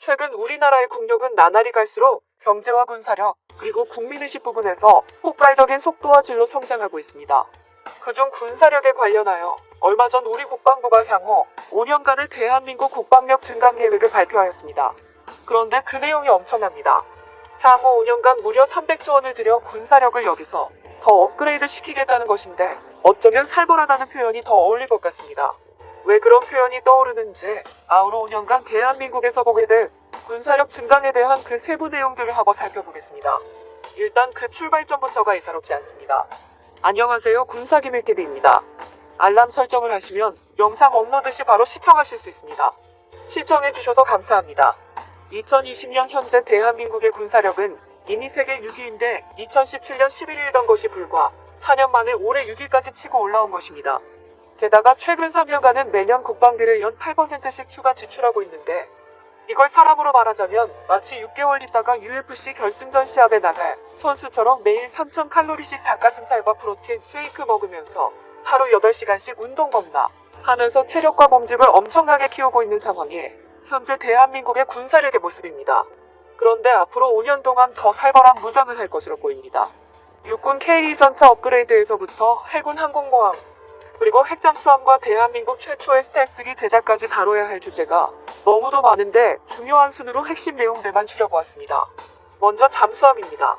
최근 우리나라의 국력은 나날이 갈수록 경제와 군사력, 그리고 국민의식 부분에서 폭발적인 속도와 질로 성장하고 있습니다. 그중 군사력에 관련하여 얼마 전 우리 국방부가 향후 5년간의 대한민국 국방력 증강 계획을 발표하였습니다. 그런데 그 내용이 엄청납니다. 향후 5년간 무려 300조 원을 들여 군사력을 여기서 더 업그레이드 시키겠다는 것인데 어쩌면 살벌하다는 표현이 더 어울릴 것 같습니다. 왜 그런 표현이 떠오르는지 앞으로 5년간 대한민국에서 보게 될 군사력 증강에 대한 그 세부 내용들을 한번 살펴보겠습니다. 일단 그 출발점부터가 예사롭지 않습니다. 안녕하세요, 군사기밀TV입니다. 알람 설정을 하시면 영상 업로드 시 바로 시청하실 수 있습니다. 시청해주셔서 감사합니다. 2020년 현재 대한민국의 군사력은 이미 세계 6위인데 2017년 11위였던 것이 불과 4년 만에 올해 6위까지 치고 올라온 것입니다. 게다가 최근 3년간은 매년 국방비를 연 8%씩 추가 지출하고 있는데 이걸 사람으로 말하자면 마치 6개월 있다가 UFC 결승전 시합에 나갈 선수처럼 매일 3000칼로리씩 닭가슴살과 프로틴 쉐이크 먹으면서 하루 8시간씩 운동 겁나 하면서 체력과 몸집을 엄청나게 키우고 있는 상황에 현재 대한민국의 군사력의 모습입니다. 그런데 앞으로 5년 동안 더 살벌한 무장을 할 것으로 보입니다. 육군 K 전차 업그레이드에서부터 해군 항공모함, 그리고 핵잠수함과 대한민국 최초의 스텔스기 제작까지 다뤄야 할 주제가 너무도 많은데 중요한 순으로 핵심 내용들만 추려보았습니다. 먼저 잠수함입니다.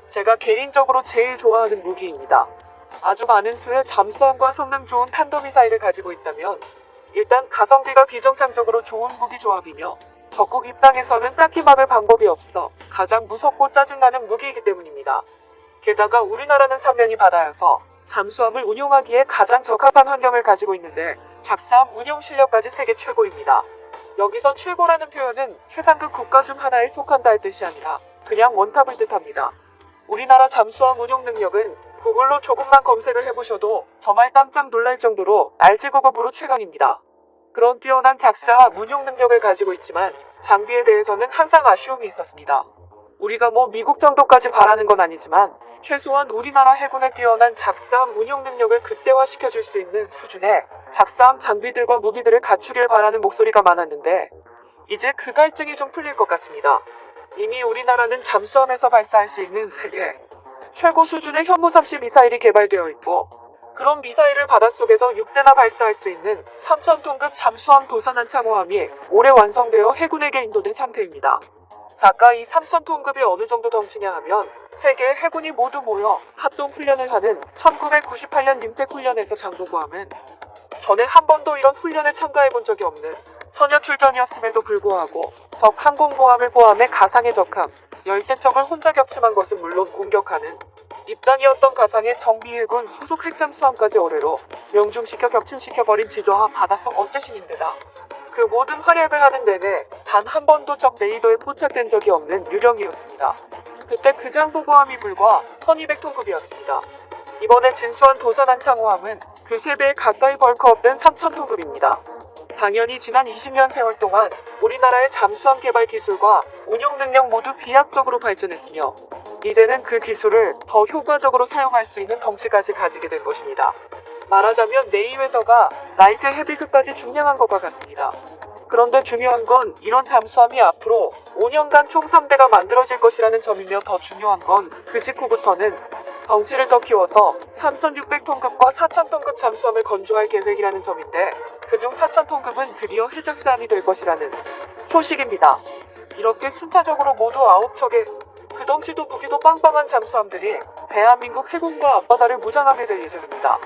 제가 개인적으로 제일 좋아하는 무기입니다. 아주 많은 수의 잠수함과 성능 좋은 탄도미사일을 가지고 있다면 일단 가성비가 비정상적으로 좋은 무기 조합이며 적국 입장에서는 딱히 막을 방법이 없어 가장 무섭고 짜증나는 무기이기 때문입니다. 게다가 우리나라는 삼면이 바다여서 잠수함을 운용하기에 가장 적합한 환경을 가지고 있는데 작사함 운용 실력까지 세계 최고입니다. 여기서 최고라는 표현은 최상급 국가 중 하나에 속한다 할 뜻이 아니라 그냥 원탑을 뜻합니다. 우리나라 잠수함 운용 능력은 구글로 조금만 검색을 해보셔도 정말 깜짝 놀랄 정도로 RG9급으로 최강입니다. 그런 뛰어난 작사함 운용 능력을 가지고 있지만 장비에 대해서는 항상 아쉬움이 있었습니다. 우리가 미국 정도까지 바라는 건 아니지만 최소한 우리나라 해군의 뛰어난 작사함 운용 능력을 극대화시켜줄 수 있는 수준의 작사함 장비들과 무기들을 갖추길 바라는 목소리가 많았는데 이제 그 갈증이 좀 풀릴 것 같습니다. 이미 우리나라는 잠수함에서 발사할 수 있는 세계 최고 수준의 현무30 미사일이 개발되어 있고 그런 미사일을 바닷속에서 6대나 발사할 수 있는 3000톤급 잠수함 도산한 창호함이 올해 완성되어 해군에게 인도된 상태입니다. 작가 이 3000톤급이 어느 정도 덩치냐 하면 세계의 해군이 모두 모여 합동훈련을 하는 1998년 님팩 훈련에서 장보고함은 전에 한 번도 이런 훈련에 참가해본 적이 없는 선여 출전이었음에도 불구하고 적 항공모함을 포함해 가상의 적함 13척을 혼자 격침한 것은 물론 공격하는 입장이었던 가상의 정비해군 소속 핵잠수함까지 어뢰로 명중시켜 격침시켜버린 지저하 바닷속 어쌔신인데다 그 모든 활약을 하는 내내 단 한 번도 적 레이더에 포착된 적이 없는 유령이었습니다. 그때 그 장보고함이 불과 1200톤급이었습니다. 이번에 진수한 도산한 창호함은 그 3배에 가까이 벌크업된 3000톤급입니다. 당연히 지난 20년 세월 동안 우리나라의 잠수함 개발 기술과 운용 능력 모두 비약적으로 발전했으며 이제는 그 기술을 더 효과적으로 사용할 수 있는 덩치까지 가지게 된 것입니다. 말하자면 메이웨더가 라이트 헤비급까지 중량한 것과 같습니다. 그런데 중요한 건 이런 잠수함이 앞으로 5년간 총 3대가 만들어질 것이라는 점이며 더 중요한 건 그 직후부터는 덩치를 더 키워서 3600톤급과 4000톤급 잠수함을 건조할 계획이라는 점인데 그중 4000톤급은 드디어 해적수함이 될 것이라는 소식입니다. 이렇게 순차적으로 모두 9척의 그 덩치도 무기도 빵빵한 잠수함들이 대한민국 해군과 앞바다를 무장하게 될 예정입니다.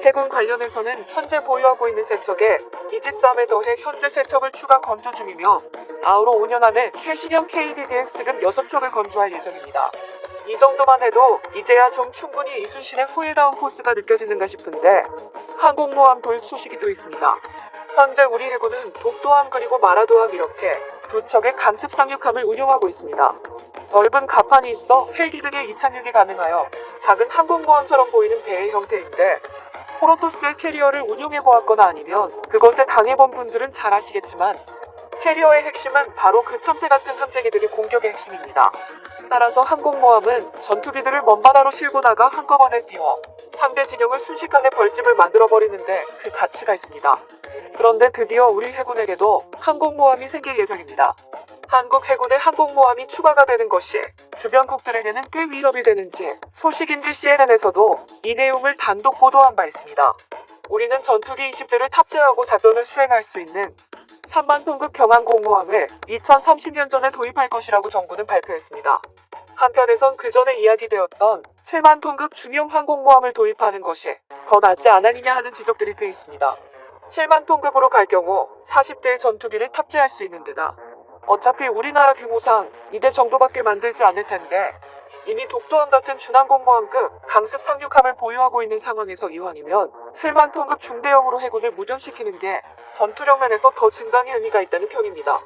해군 관련해서는 현재 보유하고 있는 3척에 이지스함에 더해 현재 3척을 추가 건조 중이며 앞으로 5년 안에 최신형 KDDX급 6척을 건조할 예정입니다. 이 정도만 해도 이제야 좀 충분히 이순신의 후일다운 포스가 느껴지는가 싶은데 항공모함 도입 소식이 또 있습니다. 현재 우리 해군은 독도함 그리고 마라도함 이렇게 2척의 강습 상륙함을 운용하고 있습니다. 넓은 갑판이 있어 헬기 등의 이착륙이 가능하여 작은 항공모함처럼 보이는 배의 형태인데 프로토스의 캐리어를 운용해보았거나 아니면 그것에 당해본 분들은 잘 아시겠지만 캐리어의 핵심은 바로 그 참새 같은 함재기들이 공격의 핵심입니다. 따라서 항공모함은 전투기들을 먼바다로 싣고 나가 한꺼번에 띄워 상대 진영을 순식간에 벌집을 만들어버리는데 그 가치가 있습니다. 그런데 드디어 우리 해군에게도 항공모함이 생길 예정입니다. 한국 해군의 항공모함이 추가가 되는 것이 주변국들에게는 꽤 위협이 되는지 소식인지 CNN에서도 이 내용을 단독 보도한 바 있습니다. 우리는 전투기 20대를 탑재하고 작전을 수행할 수 있는 3만 톤급 경항공모함을 2030년 전에 도입할 것이라고 정부는 발표했습니다. 한편에선 그 전에 이야기되었던 7만 톤급 중형 항공모함을 도입하는 것이 더 낫지 않으느냐 하는 지적들이 꽤 있습니다. 7만 톤급으로 갈 경우 40대의 전투기를 탑재할 수 있는 데다 어차피 우리나라 규모상 2대 정도밖에 만들지 않을 텐데 이미 독도함 같은 준항공모함급 강습 상륙함을 보유하고 있는 상황에서 이왕이면 7만 톤급 중대형으로 해군을 무전시키는 게 전투력 면에서 더 증강의 의미가 있다는 평입니다.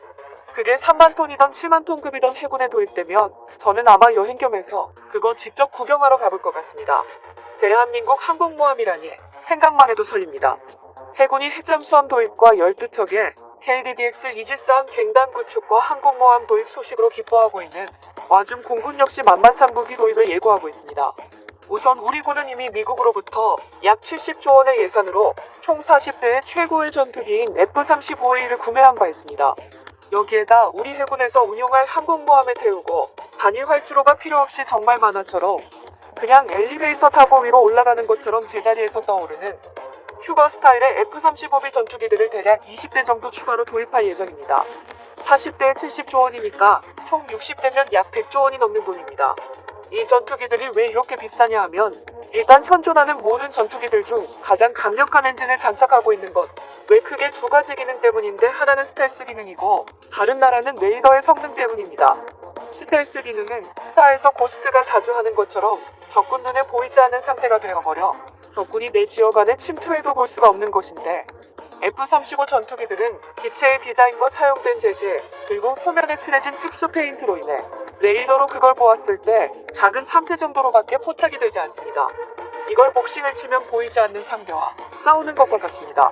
그게 3만 톤이던 7만 톤급이던 해군에 도입되면 저는 아마 여행 겸해서 그거 직접 구경하러 가볼 것 같습니다. 대한민국 항공모함이라니 생각만 해도 설립니다. 해군이 핵잠수함 도입과 12척의 KDDX 이지스함 갱단 구축과 항공모함 도입 소식으로 기뻐하고 있는 와중 공군 역시 만만찮 무기 도입을 예고하고 있습니다. 우선 우리 군은 이미 미국으로부터 약 70조 원의 예산으로 총 40대의 최고의 전투기인 F-35A를 구매한 바 있습니다. 여기에다 우리 해군에서 운용할 항공모함에 태우고 단일 활주로가 필요 없이 정말 만화처럼 그냥 엘리베이터 타고 위로 올라가는 것처럼 제자리에서 떠오르는 휴거 스타일의 F-35B 전투기들을 대략 20대 정도 추가로 도입할 예정입니다. 40대에 70조 원이니까 총 60대면 약 100조 원이 넘는 돈입니다. 이 전투기들이 왜 이렇게 비싸냐 하면 일단 현존하는 모든 전투기들 중 가장 강력한 엔진을 장착하고 있는 것. 왜 크게 두 가지 기능 때문인데 하나는 스텔스 기능이고 다른 나라는 레이더의 성능 때문입니다. 스텔스 기능은 스타에서 고스트가 자주 하는 것처럼 적군 눈에 보이지 않는 상태가 되어버려 적군이 내 지역 안에 침투해도 볼 수가 없는 것인데 F-35 전투기들은 기체의 디자인과 사용된 재질 그리고 표면에 칠해진 특수 페인트로 인해 레이더로 그걸 보았을 때 작은 참새 정도로밖에 포착이 되지 않습니다. 이걸 복싱을 치면 보이지 않는 상대와 싸우는 것과 같습니다.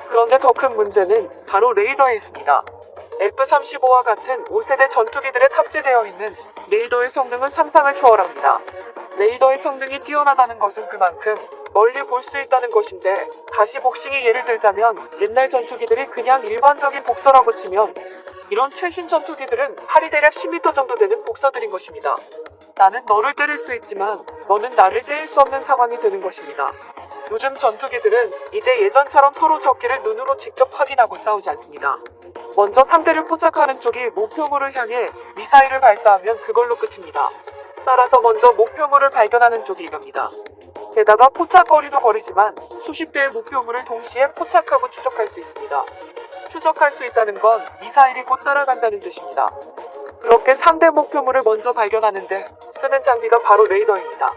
그런데 더 큰 문제는 바로 레이더에 있습니다. F-35와 같은 5세대 전투기들에 탑재되어 있는 레이더의 성능은 상상을 초월합니다. 레이더의 성능이 뛰어나다는 것은 그만큼 멀리 볼 수 있다는 것인데 다시 복싱이 예를 들자면 옛날 전투기들이 그냥 일반적인 복서라고 치면 이런 최신 전투기들은 팔이 대략 10m 정도 되는 복서들인 것입니다. 나는 너를 때릴 수 있지만 너는 나를 때릴 수 없는 상황이 되는 것입니다. 요즘 전투기들은 이제 예전처럼 서로 적기를 눈으로 직접 확인하고 싸우지 않습니다. 먼저 상대를 포착하는 쪽이 목표물을 향해 미사일을 발사하면 그걸로 끝입니다. 따라서 먼저 목표물을 발견하는 쪽이 이겁니다. 게다가 포착 거리도 거리지만 수십 대의 목표물을 동시에 포착하고 추적할 수 있습니다. 추적할 수 있다는 건 미사일이 곧 따라간다는 뜻입니다. 그렇게 상대 목표물을 먼저 발견하는데 쓰는 장비가 바로 레이더입니다.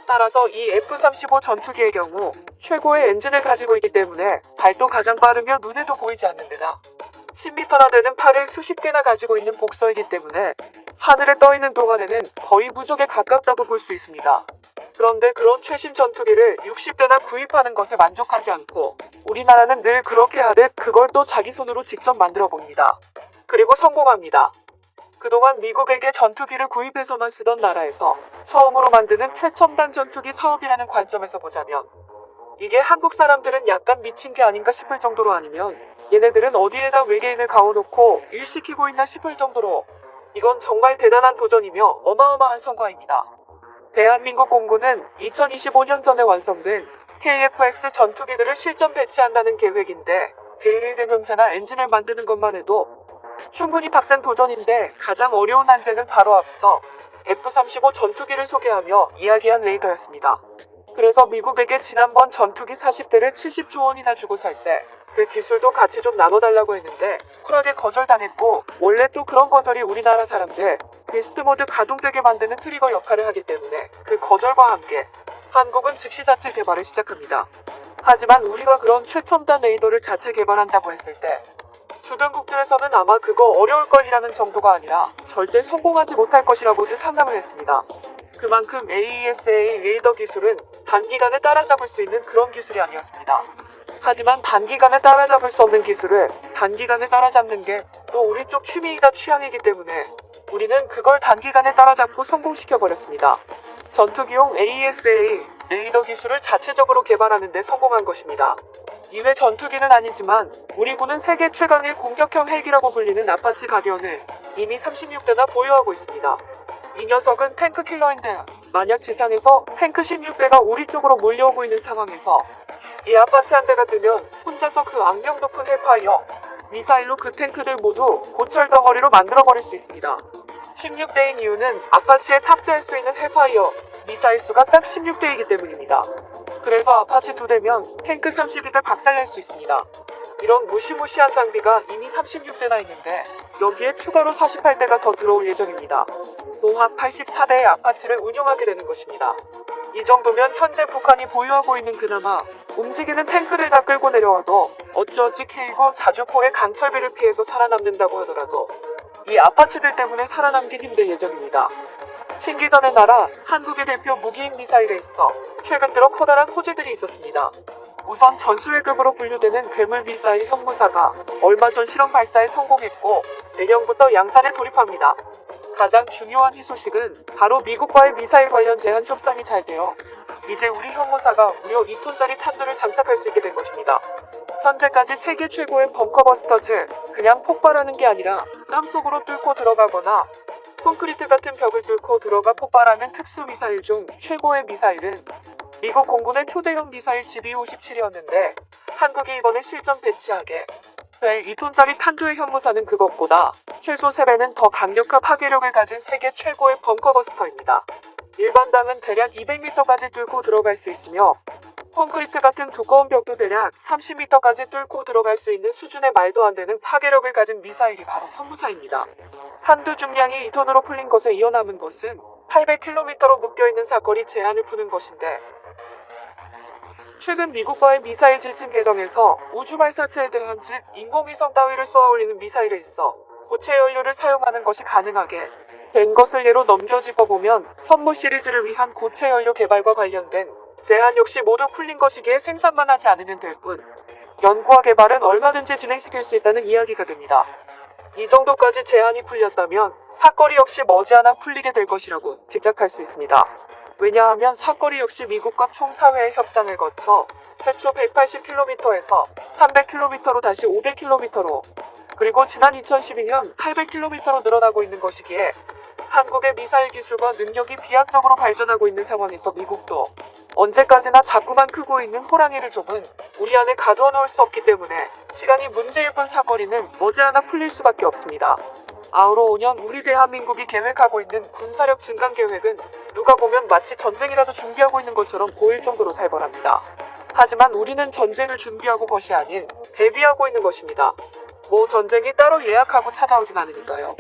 따라서 이 F-35 전투기의 경우 최고의 엔진을 가지고 있기 때문에 발도 가장 빠르며 눈에도 보이지 않는 데다 10m나 되는 팔을 수십 개나 가지고 있는 복서이기 때문에 하늘에 떠있는 동안에는 거의 무적에 가깝다고 볼 수 있습니다. 그런데 그런 최신 전투기를 60대나 구입하는 것에 만족하지 않고 우리나라는 늘 그렇게 하듯 그걸 또 자기 손으로 직접 만들어 봅니다. 그리고 성공합니다. 그동안 미국에게 전투기를 구입해서만 쓰던 나라에서 처음으로 만드는 최첨단 전투기 사업이라는 관점에서 보자면 이게 한국 사람들은 약간 미친 게 아닌가 싶을 정도로 아니면 얘네들은 어디에다 외계인을 가둬놓고 일시키고 있나 싶을 정도로 이건 정말 대단한 도전이며 어마어마한 성과입니다. 대한민국 공군은 2025년 전에 완성된 KF-X 전투기들을 실전 배치한다는 계획인데 대일등 형체나 엔진을 만드는 것만 해도 충분히 빡센 도전인데 가장 어려운 난제는 바로 앞서 F-35 전투기를 소개하며 이야기한 레이더였습니다. 그래서 미국에게 지난번 전투기 40대를 70조 원이나 주고 살 때 그 기술도 같이 좀 나눠달라고 했는데 쿨하게 거절당했고 원래 또 그런 거절이 우리나라 사람들 비스트 모드 가동되게 만드는 트리거 역할을 하기 때문에 그 거절과 함께 한국은 즉시 자체 개발을 시작합니다. 하지만 우리가 그런 최첨단 레이더를 자체 개발한다고 했을 때 주변국들에서는 아마 그거 어려울 걸이라는 정도가 아니라 절대 성공하지 못할 것이라고들 상담을 했습니다. 그만큼 AESA 레이더 기술은 단기간에 따라잡을 수 있는 그런 기술이 아니었습니다. 하지만 단기간에 따라잡을 수 없는 기술을 단기간에 따라잡는 게 또 우리 쪽 취미이다 취향이기 때문에 우리는 그걸 단기간에 따라잡고 성공시켜버렸습니다. 전투기용 AESA 레이더 기술을 자체적으로 개발하는 데 성공한 것입니다. 이외 전투기는 아니지만 우리 군은 세계 최강의 공격형 헬기라고 불리는 아파치 가디언을 이미 36대나 보유하고 있습니다. 이 녀석은 탱크 킬러인데 만약 지상에서 탱크 16대가 우리 쪽으로 몰려오고 있는 상황에서 이 아파치 한 대가 뜨면 혼자서 그 악명 높은 헬파이어 미사일로 그 탱크들 모두 고철 덩어리로 만들어버릴 수 있습니다. 16대인 이유는 아파치에 탑재할 수 있는 헬파이어 미사일 수가 딱 16대이기 때문입니다. 그래서 아파치 2대면 탱크 32대 박살낼 수 있습니다. 이런 무시무시한 장비가 이미 36대나 있는데 여기에 추가로 48대가 더 들어올 예정입니다. 노합 84대의 아파치를 운용하게 되는 것입니다. 이 정도면 현재 북한이 보유하고 있는 그나마 움직이는 탱크를 다 끌고 내려와도 어찌어찌 K9 자주포의 강철비를 피해서 살아남는다고 하더라도 이 아파치들 때문에 살아남긴 힘들 예정입니다. 신기전의 나라 한국의 대표 무기인 미사일에 있어 최근 들어 커다란 호재들이 있었습니다. 우선 전술회급으로 분류되는 괴물 미사일 현무사가 얼마 전 실험 발사에 성공했고 내년부터 양산에 돌입합니다. 가장 중요한 희소식은 바로 미국과의 미사일 관련 제한 협상이 잘 되어 이제 우리 현무사가 무려 2톤짜리 탄두를 장착할 수 있게 된 것입니다. 현재까지 세계 최고의 벙커버스터 즉 그냥 폭발하는 게 아니라 땅속으로 뚫고 들어가거나 콘크리트 같은 벽을 뚫고 들어가 폭발하는 특수 미사일 중 최고의 미사일은 미국 공군의 초대형 미사일 GB-57이었는데 한국이 이번에 실전 배치하게 될 2톤짜리 탄두의 현무사는 그것보다 최소 3배는 더 강력한 파괴력을 가진 세계 최고의 벙커버스터입니다. 일반당은 대략 200m까지 뚫고 들어갈 수 있으며 콘크리트 같은 두꺼운 벽도 대략 30m까지 뚫고 들어갈 수 있는 수준의 말도 안 되는 파괴력을 가진 미사일이 바로 현무사입니다. 탄두 중량이 2톤으로 풀린 것에 이어 남은 것은 800km로 묶여있는 사거리 제한을 푸는 것인데 최근 미국과의 미사일 질진 개정에서 우주 발사체에 대한 즉 인공위성 따위를 쏘아 올리는 미사일에 있어 고체 연료를 사용하는 것이 가능하게 된 것을 예로 넘겨 짚어보면 현무 시리즈를 위한 고체 연료 개발과 관련된 제한 역시 모두 풀린 것이기에 생산만 하지 않으면 될 뿐 연구와 개발은 얼마든지 진행시킬 수 있다는 이야기가 됩니다. 이 정도까지 제한이 풀렸다면 사거리 역시 머지않아 풀리게 될 것이라고 짐작할 수 있습니다. 왜냐하면 사거리 역시 미국과 총 4회의 협상을 거쳐 최초 180km에서 300km로 다시 500km로 그리고 지난 2012년 800km로 늘어나고 있는 것이기에 한국의 미사일 기술과 능력이 비약적으로 발전하고 있는 상황에서 미국도 언제까지나 자꾸만 크고 있는 호랑이를 좁은 우리 안에 가두어 놓을 수 없기 때문에 시간이 문제일 뿐 사거리는 머지않아 풀릴 수밖에 없습니다. 아우러 5년 우리 대한민국이 계획하고 있는 군사력 증강 계획은 누가 보면 마치 전쟁이라도 준비하고 있는 것처럼 보일 정도로 살벌합니다. 하지만 우리는 전쟁을 준비하고 것이 아닌 대비하고 있는 것입니다. 뭐 전쟁이 따로 예약하고 찾아오진 않으니까요.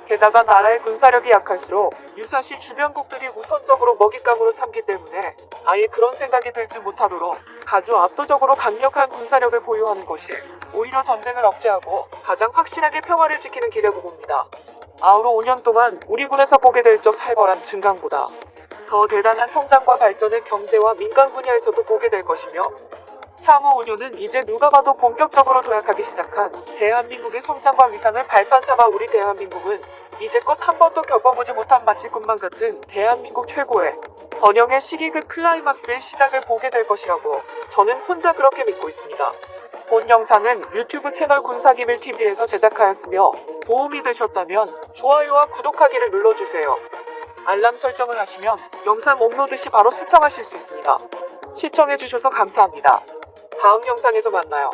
게다가 나라의 군사력이 약할수록 유사시 주변국들이 우선적으로 먹잇감으로 삼기 때문에 아예 그런 생각이 들지 못하도록 아주 압도적으로 강력한 군사력을 보유하는 것이 오히려 전쟁을 억제하고 가장 확실하게 평화를 지키는 길이라고 봅니다. 아우러 5년 동안 우리 군에서 보게 될 적 살벌한 증강보다 더 대단한 성장과 발전을 경제와 민간 분야에서도 보게 될 것이며 향후 5년은 이제 누가 봐도 본격적으로 도약하기 시작한 대한민국의 성장과 위상을 발판 삼아 우리 대한민국은 이제껏 한 번도 겪어보지 못한 마치 꿈만 같은 대한민국 최고의 번영의 시기급 클라이막스의 시작을 보게 될 것이라고 저는 혼자 그렇게 믿고 있습니다. 본 영상은 유튜브 채널 군사기밀TV에서 제작하였으며 도움이 되셨다면 좋아요와 구독하기를 눌러주세요. 알람 설정을 하시면 영상 업로드 시 바로 시청하실 수 있습니다. 시청해주셔서 감사합니다. 다음 영상에서 만나요.